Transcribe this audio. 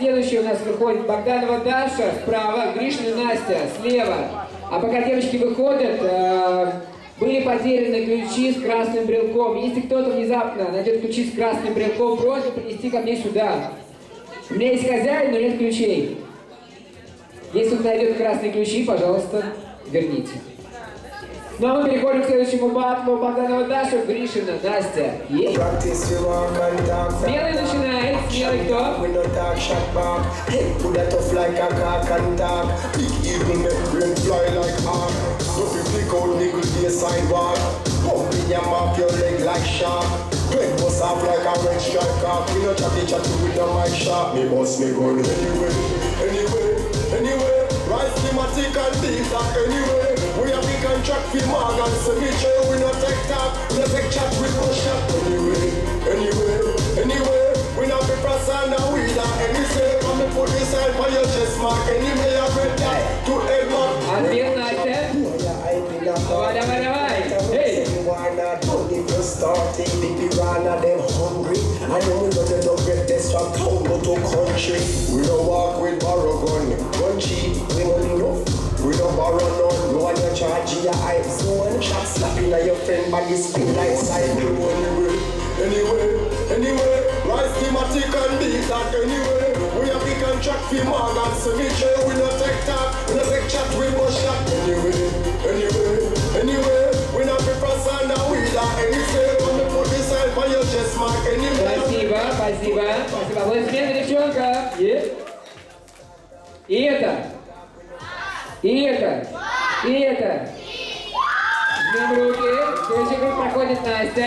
следующий у нас выходит Богданова Даша справа, Гришина Настя слева. А пока девочки выходят, были потеряны ключи с красным брелком. Если кто-то внезапно найдет ключи с красным брелком, просьба принести ко мне сюда. У меня есть хозяин, но нет ключей. Если кто-то найдет красные ключи, пожалуйста, верните. Ну а мы переходим к следующему батлу. Богданова Даша, Гришина Настя. Есть? Смелый начинает. Смелый кто? Rise thematic and deep that anyway. We have big contract for Morgan, so me sure we not take talk, we not take chat with no shot. Anyway, we not be press and we that any say. Come and put this side for your chest mark. Anyway, I read that to Edmund. Ответ Настя. Давай, давай, давай. Эй! If you start in the piranha, them hungry. I know we got to get this from town go to country. We don't walk with borrow gun, gun cheap, we don't enough. We don't borrow none, no one you charge your eyes. No one shot slapping at your friend body spin like side. Anyway, rise thematic and deep that anyway. We have big contract for Morgan, so me sure we not take talk, we not take chat with no shot. Anyway, we not be press and we that any say. Come and put this side for your chest mark. Спасибо, спасибо, спасибо. Аплодисменты, девчонка. И это. И это. И это. Жмем руки. Следующий круг проходит Настя.